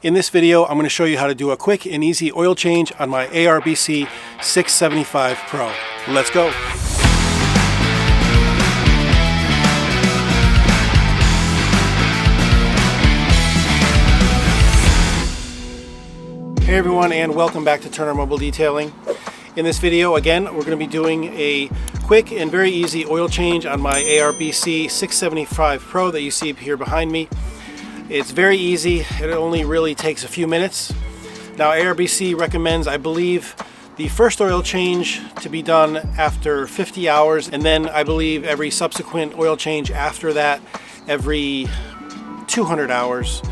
In this video, I'm going to show you how to do a quick and easy oil change on my ARBC 675 Pro. Let's go! Hey everyone, and welcome back to Turner Mobile Detailing. In this video, again, we're going to be doing a quick and very easy oil change on my ARBC 675 Pro that you see here behind me. It's very easy. It only really takes a few minutes. Now ARBC recommends, I believe, the first oil change to be done after 50 hours, and then I believe every subsequent oil change after that every 200 hours.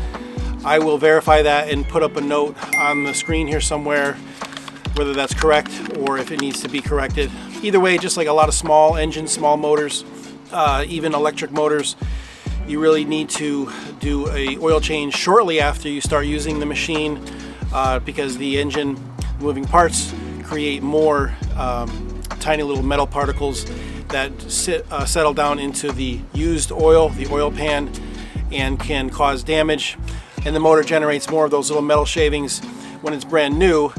I will verify that and put up a note on the screen here somewhere whether that's correct or if it needs to be corrected. Either way, just like a lot of small engines, small motors, even electric motors, you really need to do a oil change shortly after you start using the machine because the engine moving parts create more tiny little metal particles that settle down into the used oil, the oil pan, and can cause damage. And the motor generates more of those little metal shavings when it's brand new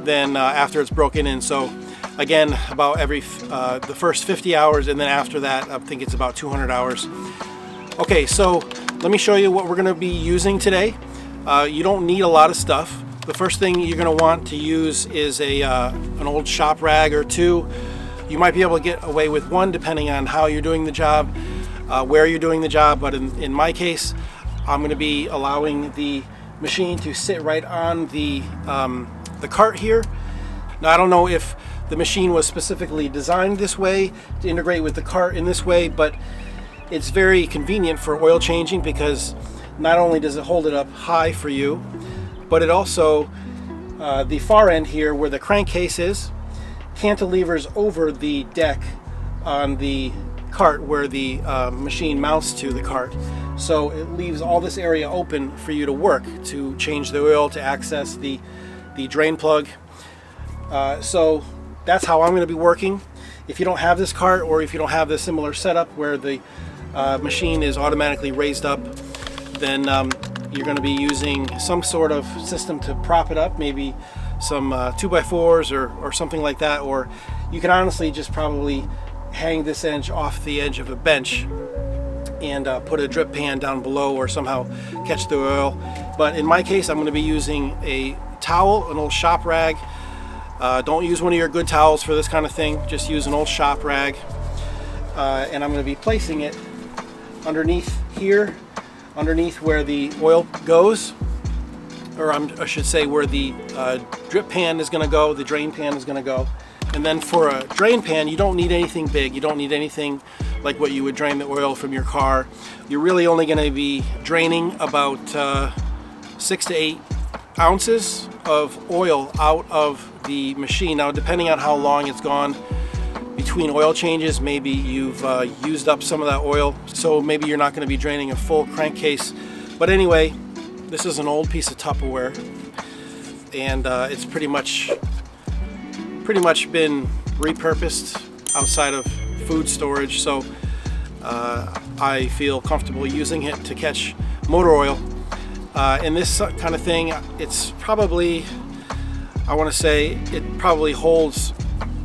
than after it's broken in. So again, about every the first 50 hours, and then after that I think it's about 200 hours. Okay, so let me show you what we're going to be using today. You don't need a lot of stuff. The first thing you're going to want to use is an old shop rag or two. You might be able to get away with one depending on how you're doing the job, where you're doing the job, but in my case, I'm going to be allowing the machine to sit right on the cart here. Now I don't know if the machine was specifically designed this way to integrate with the cart in this way, but it's very convenient for oil changing because not only does it hold it up high for you, but it also, the far end here where the crankcase is, cantilevers over the deck on the cart where the machine mounts to the cart. So it leaves all this area open for you to work, to change the oil, to access the drain plug. So that's how I'm going to be working. If you don't have this cart, or if you don't have the similar setup where the machine is automatically raised up, then you're going to be using some sort of system to prop it up, maybe some 2x4s or something like that, or you can honestly just probably hang this edge off the edge of a bench and put a drip pan down below or somehow catch the oil. But in my case, I'm going to be using a towel, an old shop rag. Don't use one of your good towels for this kind of thing, just use an old shop rag. And I'm going to be placing it underneath here, underneath where the oil goes, or I should say where the drip pan is going to go, the drain pan is going to go. And then for a drain pan, you don't need anything big. You don't need anything like what you would drain the oil from your car. You're really only going to be draining about 6 to 8 ounces of oil out of the machine. Now, depending on how long it's gone between oil changes, maybe you've used up some of that oil, so maybe you're not going to be draining a full crankcase. But anyway, this is an old piece of Tupperware, and it's pretty much been repurposed outside of food storage, so I feel comfortable using it to catch motor oil. And this kind of thing, it's probably, I want to say, it probably holds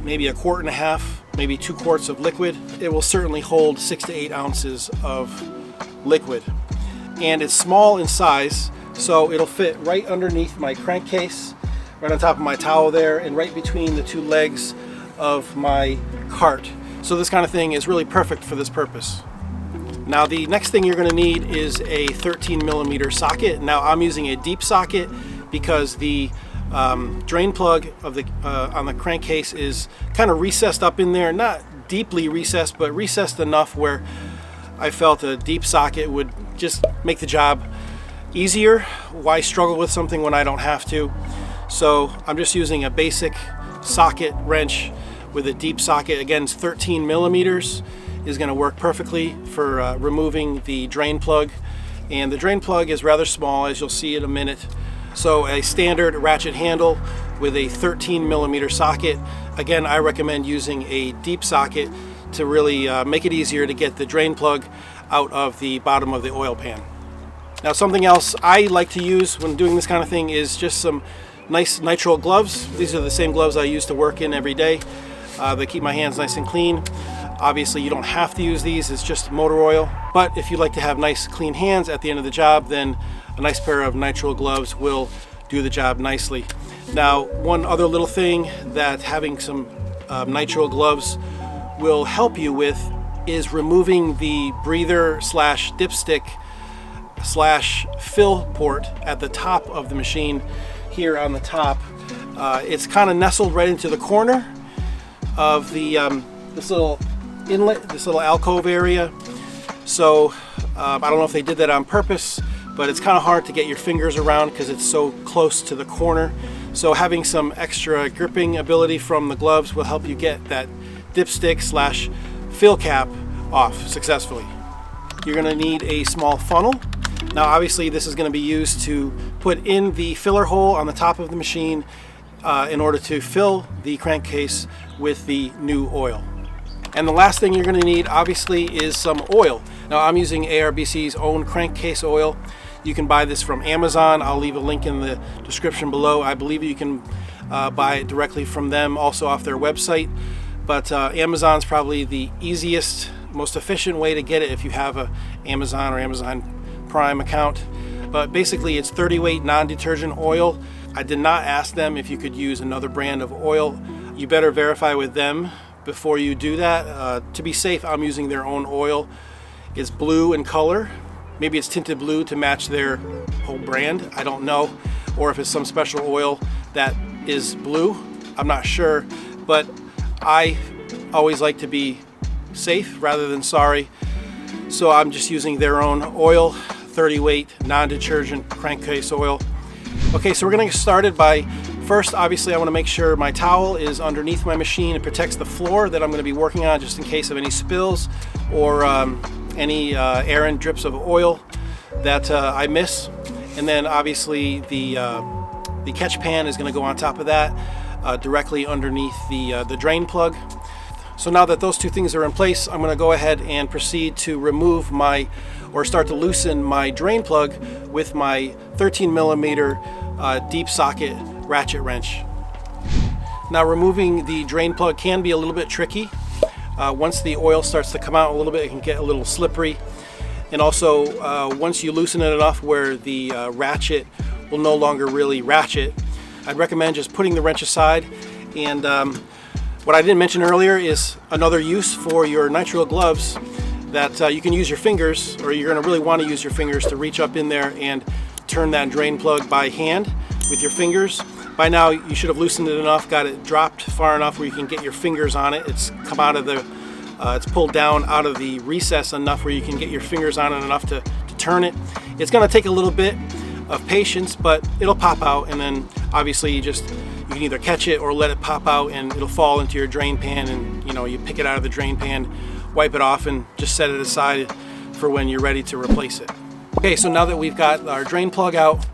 maybe 1.5 quarts, maybe 2 quarts of liquid. It will certainly hold 6 to 8 ounces of liquid. And it's small in size, so it'll fit right underneath my crankcase, right on top of my towel there, and right between the two legs of my cart. So this kind of thing is really perfect for this purpose. Now the next thing you're going to need is a 13mm socket. Now I'm using a deep socket because the drain plug of the on the crankcase is kind of recessed up in there, not deeply recessed, but recessed enough where I felt a deep socket would just make the job easier. Why struggle with something when I don't have to? So I'm just using a basic socket wrench with a deep socket. Again, it's 13mm, is going to work perfectly for removing the drain plug. And the drain plug is rather small, as you'll see in a minute. So a standard ratchet handle with a 13mm socket. Again, I recommend using a deep socket to really make it easier to get the drain plug out of the bottom of the oil pan. Now, something else I like to use when doing this kind of thing is just some nice nitrile gloves. These are the same gloves I use to work in every day. They keep my hands nice and clean. Obviously, you don't have to use these, it's just motor oil. But if you'd like to have nice clean hands at the end of the job, then a nice pair of nitrile gloves will do the job nicely. Now, one other little thing that having some nitrile gloves will help you with is removing the breather slash dipstick slash fill port at the top of the machine here on the top. It's kind of nestled right into the corner of the this little inlet, this little alcove area. So I don't know if they did that on purpose, but it's kind of hard to get your fingers around because it's so close to the corner. So having some extra gripping ability from the gloves will help you get that dipstick slash fill cap off successfully. You're going to need a small funnel. Now obviously this is going to be used to put in the filler hole on the top of the machine in order to fill the crankcase with the new oil. And the last thing you're going to need obviously is some oil. Now I'm using ARBC's own crankcase oil. You can buy this from Amazon. I'll leave a link in the description below. I believe you can buy it directly from them, also off their website. But Amazon's probably the easiest, most efficient way to get it if you have a Amazon or Amazon Prime account. But basically it's 30 weight non-detergent oil. I did not ask them if you could use another brand of oil. You better verify with them before you do that. To be safe, I'm using their own oil. It's blue in color. Maybe it's tinted blue to match their whole brand. I don't know. Or if it's some special oil that is blue. I'm not sure. But I always like to be safe rather than sorry. So I'm just using their own oil, 30 weight non-detergent crankcase oil. Okay, so we're gonna get started by, first obviously I wanna make sure my towel is underneath my machine. It protects the floor that I'm gonna be working on just in case of any spills or any errant drips of oil that I miss. And then obviously the catch pan is gonna go on top of that, directly underneath the drain plug. So now that those two things are in place, I'm going to go ahead and proceed to remove start to loosen my drain plug with my 13 millimeter deep socket ratchet wrench. Now removing the drain plug can be a little bit tricky. Once the oil starts to come out a little bit, it can get a little slippery. And also once you loosen it enough where the ratchet will no longer really ratchet, I'd recommend just putting the wrench aside. And what I didn't mention earlier is another use for your nitrile gloves, that you can use your fingers, or you're going to really want to use your fingers to reach up in there and turn that drain plug by hand with your fingers. By now you should have loosened it enough, got it dropped far enough where you can get your fingers on it. It's come out of the, it's pulled down out of the recess enough where you can get your fingers on it enough to turn it. It's going to take a little bit of patience, but it'll pop out, and then obviously you can either catch it or let it pop out and it'll fall into your drain pan, and you pick it out of the drain pan, wipe it off, and just set it aside for when you're ready to replace it. Okay, so now that we've got our drain plug out,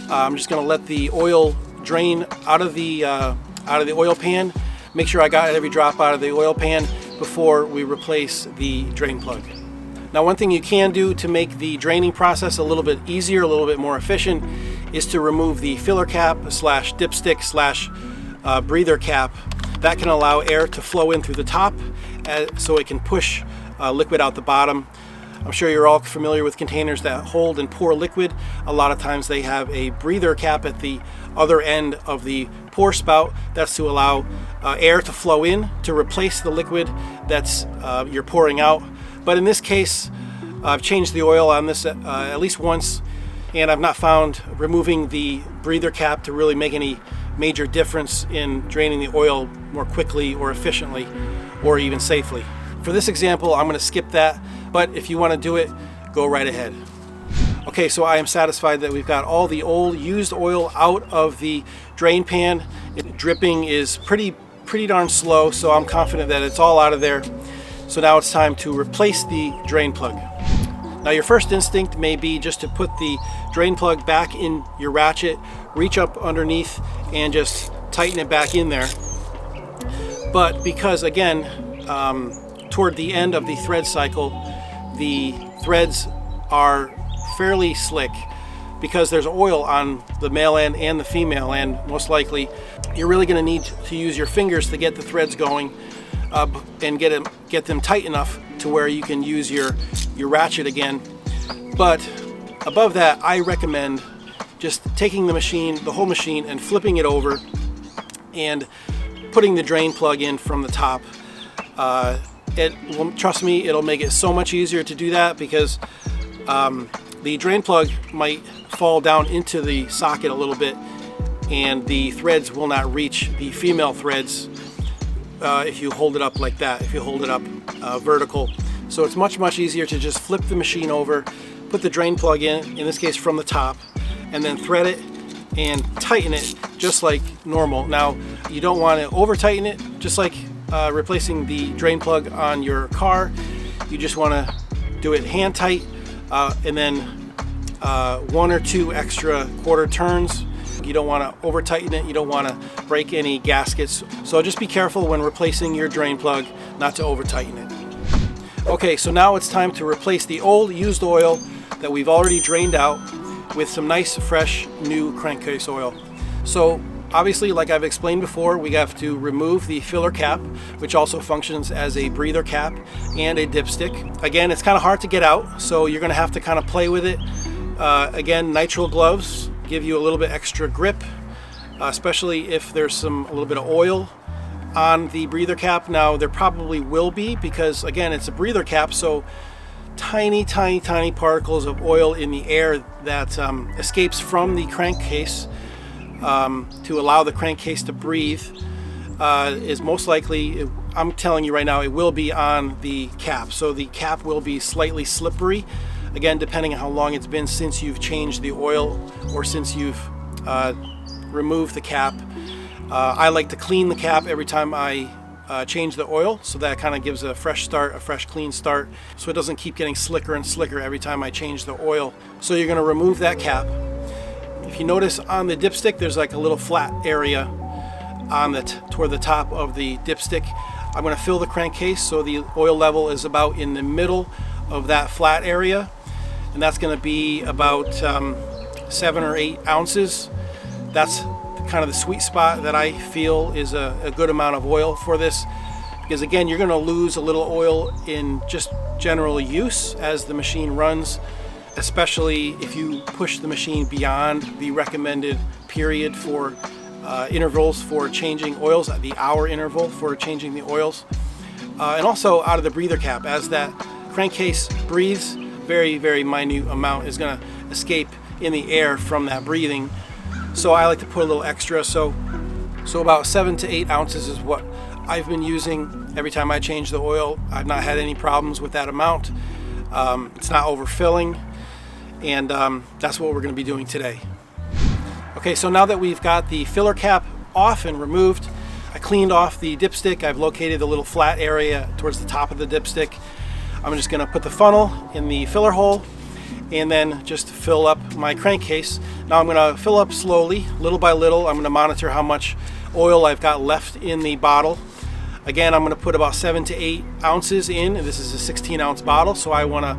I'm just going to let the oil drain out of the oil pan. Make sure I got every drop out of the oil pan before we replace the drain plug. Now, one thing you can do to make the draining process a little bit easier, a little bit more efficient, is to remove the filler cap slash dipstick slash breather cap. That can allow air to flow in through the top so it can push liquid out the bottom. I'm sure you're all familiar with containers that hold and pour liquid. A lot of times they have a breather cap at the other end of the pour spout. That's to allow air to flow in to replace the liquid that's you're pouring out. But in this case, I've changed the oil on this at least once, and I've not found removing the breather cap to really make any major difference in draining the oil more quickly or efficiently or even safely. For this example, I'm going to skip that, but if you want to do it, go right ahead. Okay, so I am satisfied that we've got all the old used oil out of the drain pan. Dripping is pretty darn slow, so I'm confident that it's all out of there. So now it's time to replace the drain plug. Now your first instinct may be just to put the drain plug back in your ratchet, reach up underneath and just tighten it back in there. But because again, toward the end of the thread cycle, the threads are fairly slick because there's oil on the male end and the female end. Most likely you're really going to need to use your fingers to get the threads going and get them tight enough to where you can use your ratchet again. But above that, I recommend just taking the whole machine and flipping it over and putting the drain plug in from the top. Trust me, it'll make it so much easier to do that because the drain plug might fall down into the socket a little bit and the threads will not reach the female threads if you hold it up like that, if you hold it up vertical. So it's much easier to just flip the machine over, put the drain plug in this case from the top, and then thread it and tighten it just like normal. Now, you don't want to over tighten it, just like replacing the drain plug on your car. You just want to do it hand tight and then 1 or 2 extra quarter turns. You don't want to over tighten it, you don't want to break any gaskets. So just be careful when replacing your drain plug not to over tighten it. Okay, so now it's time to replace the old used oil that we've already drained out with some nice fresh new crankcase oil. So obviously, like I've explained before, we have to remove the filler cap, which also functions as a breather cap and a dipstick. Again, it's kind of hard to get out, so you're going to have to kind of play with it. Again, nitrile gloves give you a little bit extra grip, especially if there's a little bit of oil on the breather cap. Now, there probably will be because, again, it's a breather cap, so tiny particles of oil in the air that escapes from the crankcase to allow the crankcase to breathe is most likely, I'm telling you right now, it will be on the cap. So the cap will be slightly slippery, again, depending on how long it's been since you've changed the oil or since you've removed the cap. I like to clean the cap every time I change the oil, so that kind of gives a fresh start, a fresh clean start, so it doesn't keep getting slicker and slicker every time I change the oil. So you're going to remove that cap. If you notice on the dipstick, there's like a little flat area on toward the top of the dipstick. I'm going to fill the crankcase so the oil level is about in the middle of that flat area, and that's going to be about 7 or 8 ounces. That's kind of the sweet spot that I feel is a good amount of oil for this, because again, you're going to lose a little oil in just general use as the machine runs, especially if you push the machine beyond the recommended period for intervals for changing oils, the hour interval for changing the oils, and also out of the breather cap. As that crankcase breathes, very minute amount is going to escape in the air from that breathing. So I like to put a little extra, so about 7 to 8 ounces is what I've been using every time I change the oil. I've not had any problems with that amount. It's not overfilling, and that's what we're going to be doing today. Okay, so now that we've got the filler cap off and removed, I cleaned off the dipstick. I've located the little flat area towards the top of the dipstick. I'm just going to put the funnel in the filler hole and then just fill up my crankcase. Now I'm going to fill up slowly, little by little. I'm going to monitor how much oil I've got left in the bottle. Again, I'm going to put about 7 to 8 ounces in. This is a 16-ounce bottle, so I want to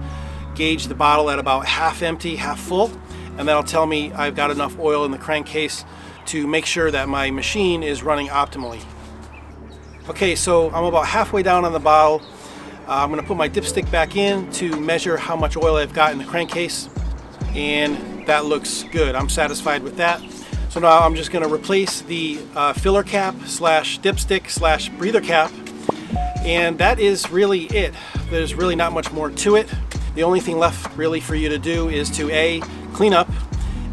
gauge the bottle at about half empty, half full, and that'll tell me I've got enough oil in the crankcase to make sure that my machine is running optimally. Okay, so I'm about halfway down on the bottle. I'm going to put my dipstick back in to measure how much oil I've got in the crankcase, and that looks good. I'm satisfied with that. So now I'm just going to replace the filler cap slash dipstick slash breather cap, and that is really it. There's really not much more to it. The only thing left really for you to do is to A, clean up,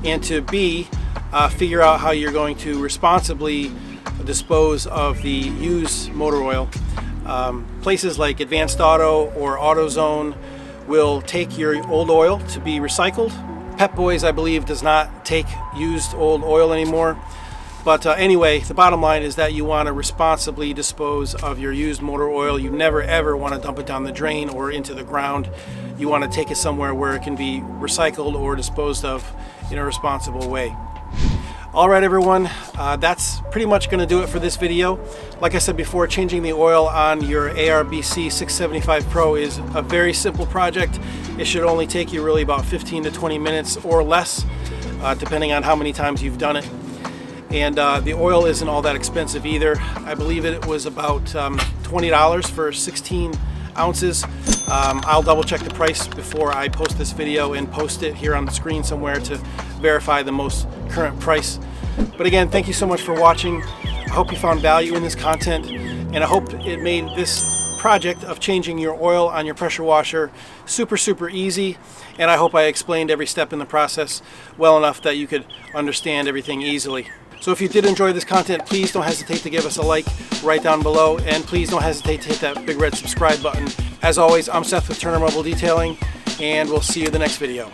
and to B, figure out how you're going to responsibly dispose of the used motor oil. Places like Advanced Auto or AutoZone will take your old oil to be recycled. Pep Boys, I believe, does not take used old oil anymore. But anyway, the bottom line is that you want to responsibly dispose of your used motor oil. You never ever want to dump it down the drain or into the ground. You want to take it somewhere where it can be recycled or disposed of in a responsible way. All right, everyone, that's pretty much going to do it for this video. Like I said before, changing the oil on your ARBC 675 Pro is a very simple project. It should only take you really about 15 to 20 minutes or less, depending on how many times you've done it. And the oil isn't all that expensive either. I believe it was about $20 for 16 ounces. I'll double check the price before I post this video and post it here on the screen somewhere to verify the most current price. But again, thank you so much for watching. I hope you found value in this content, and I hope it made this project of changing your oil on your pressure washer super easy, and I hope I explained every step in the process well enough that you could understand everything easily. So if you did enjoy this content, please don't hesitate to give us a like right down below, and please don't hesitate to hit that big red subscribe button. As always, I'm Seth with Turner Mobile Detailing, and we'll see you in the next video.